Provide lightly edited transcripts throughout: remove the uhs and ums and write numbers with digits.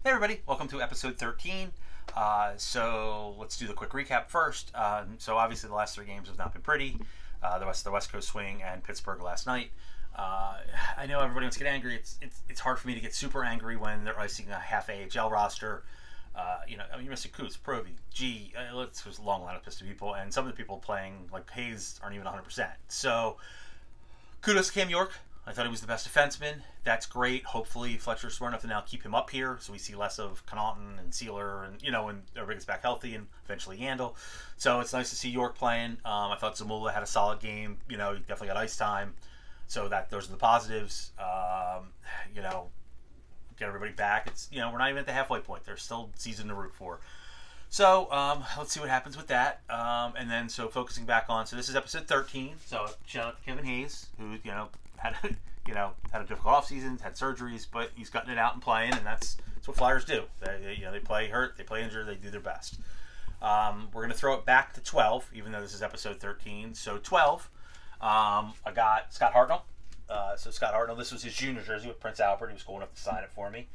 Hey everybody, welcome to episode 13. So let's do the quick recap first. So obviously the last three games have not been pretty. The West Coast Swing and Pittsburgh last night. I know everybody wants to get angry. It's hard for me to get super angry when they're icing a half AHL roster. You're missing Coots, Provy, G. There's a long lineup of people, and some of the people playing like Hayes aren't even 100%. So kudos to Cam York. I thought he was the best defenseman. That's great. Hopefully Fletcher's smart enough to now keep him up here so we see less of Connaughton and Sealer and, when everybody gets back healthy and eventually Yandel. So it's nice to see York playing. I thought Zamula had a solid game. He definitely got ice time. So those are the positives. Get everybody back. We're not even at the halfway point. There's still season to root for. So let's see what happens with that. And then focusing back on, so this is episode 13. So shout out to Kevin Hayes, who, had a difficult offseason, had surgeries, but he's gotten it out and playing, and that's what Flyers do. They play hurt, they play injured, they do their best. We're going to throw it back to 12, even though this is episode 13. So 12, I got Scott Hartnell. Scott Hartnell, this was his junior jersey with Prince Albert. He was cool enough to sign it for me.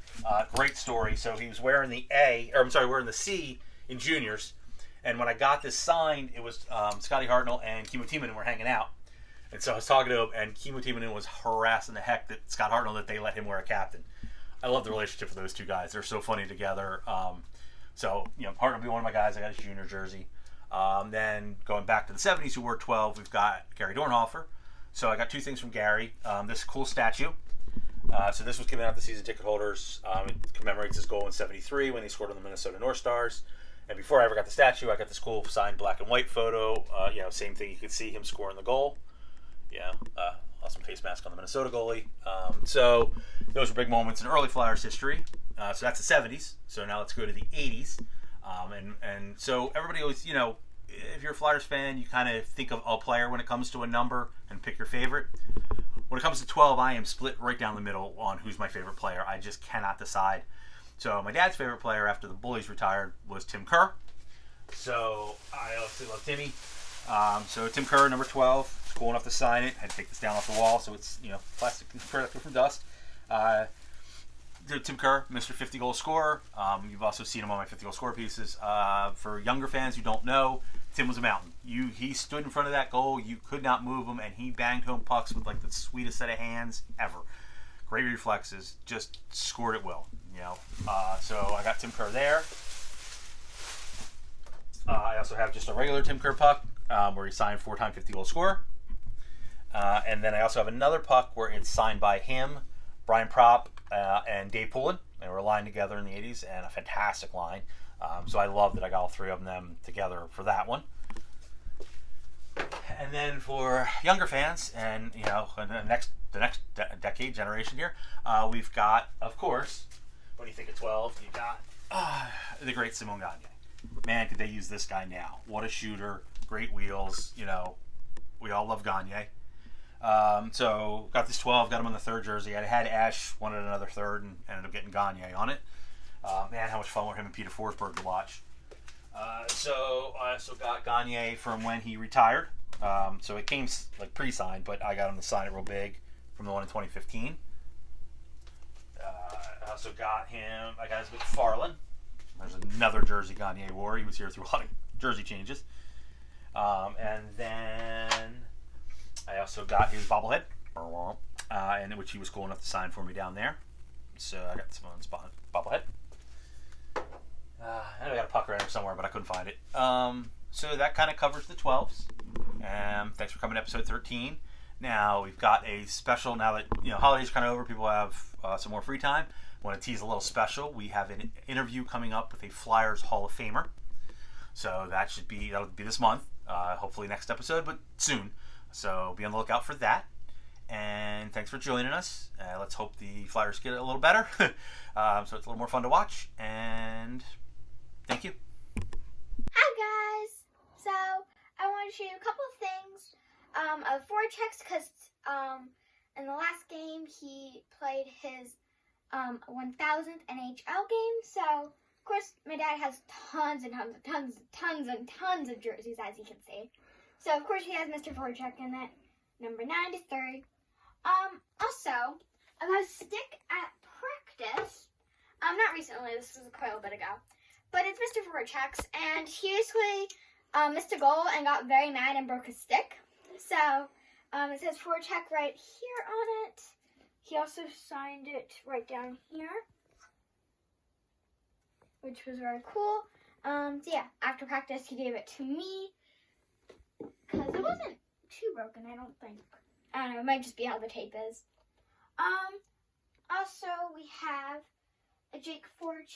Great story. So he was wearing wearing the C in juniors, and when I got this signed, it was Scotty Hartnell and Kimmo Timonen were hanging out. And so I was talking to him, and Kimmo Timonen was harassing the heck that Scott Hartnell that they let him wear a captain. I love the relationship with those two guys. They're so funny together. Hartnell will be one of my guys. I got his junior jersey. Then going back to the 70s, who wore 12, we've got Gary Dornhoefer. So I got two things from Gary. This cool statue. So this was given out to season ticket holders. It commemorates his goal in 73 when he scored on the Minnesota North Stars. And before I ever got the statue, I got this cool signed black and white photo. Same thing. You could see him scoring the goal. Awesome face mask on the Minnesota goalie. So those were big moments in early Flyers history. So that's the 70s. So now let's go to the 80s. And so everybody always, if you're a Flyers fan, you kind of think of a player when it comes to a number and pick your favorite. When it comes to 12, I am split right down the middle on who's my favorite player. I just cannot decide. So my dad's favorite player after the Bullies retired was Tim Kerr. So I obviously love Timmy. So Tim Kerr, number 12. Cool enough to sign it. Had to take this down off the wall, so it's plastic protected from dust. Tim Kerr, Mr. 50 goal scorer. You've also seen him on my 50 goal scorer pieces. For younger fans who don't know, Tim was a mountain. He stood in front of that goal. You could not move him, and he banged home pucks with the sweetest set of hands ever. Great reflexes. Just scored it well. So I got Tim Kerr there. I also have just a regular Tim Kerr puck where he signed 4-time 50 goal scorer. And then I also have another puck where it's signed by him, Brian Propp, and Dave Poulin. They were aligned together in the 80s, and a fantastic line. So I love that I got all three of them together for that one. And then for younger fans, and the next decade generation here, we've got, of course, when you think of 12, you got the great Simone Gagne. Man, could they use this guy now? What a shooter! Great wheels. We all love Gagne. So got this 12, got him on the third jersey. I had Ash, wanted another third, and ended up getting Gagne on it. Man, how much fun were him and Peter Forsberg to watch. So I also got Gagne from when he retired. So it came pre-signed, but I got him to sign it real big from the one in 2015. I also got him, I got his McFarlane. There's another jersey Gagne wore. He was here through a lot of jersey changes. And then I also got his bobblehead, and which he was cool enough to sign for me down there. So I got Simone's bobblehead. And I got a puck around somewhere, but I couldn't find it. So that kind of covers the 12s. Thanks for coming to episode 13. Now we've got a special. Now that holidays are kind of over, people have some more free time. I want to tease a little special. We have an interview coming up with a Flyers Hall of Famer. So that'll be this month. Hopefully next episode, but soon. So be on the lookout for that. And thanks for joining us. Let's hope the Flyers get a little better. So it's a little more fun to watch. And thank you. Hi guys. So I want to show you a couple of things of forechecks because in the last game he played his 1000th NHL game. So of course my dad has tons of jerseys, as you can see. So of course he has Mr. Forecheck in it, number 93. Also about stick at practice. not recently, this was quite a little bit ago. But it's Mr. Vortex, and he basically missed a goal and got very mad and broke his stick. So, it says Vortex right here on it. He also signed it right down here, which was very cool. So yeah, after practice, he gave it to me, because it wasn't too broken, I don't think. I don't know, it might just be how the tape is. Also, we have a Jake Vortex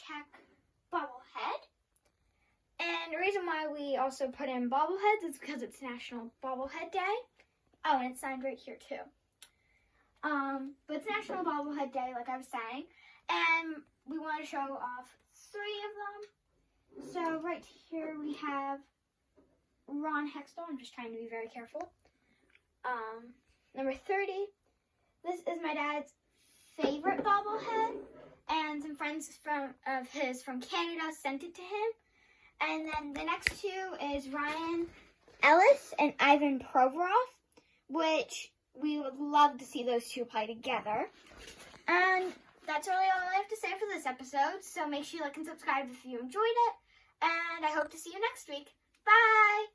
bobblehead. And the reason why we also put in bobbleheads is because it's National Bobblehead Day. Oh, and it's signed right here too. But it's National Bobblehead Day, like I was saying. And we want to show off 3 of them. So right here we have Ron Hextall. I'm just trying to be very careful. Number 30. This is my dad's favorite bobblehead, and some friends of his from Canada sent it to him. And then the next 2 is Ryan Ellis and Ivan Provorov, which we would love to see those 2 play together. And that's really all I have to say for this episode, so make sure you like and subscribe if you enjoyed it, and I hope to see you next week. Bye!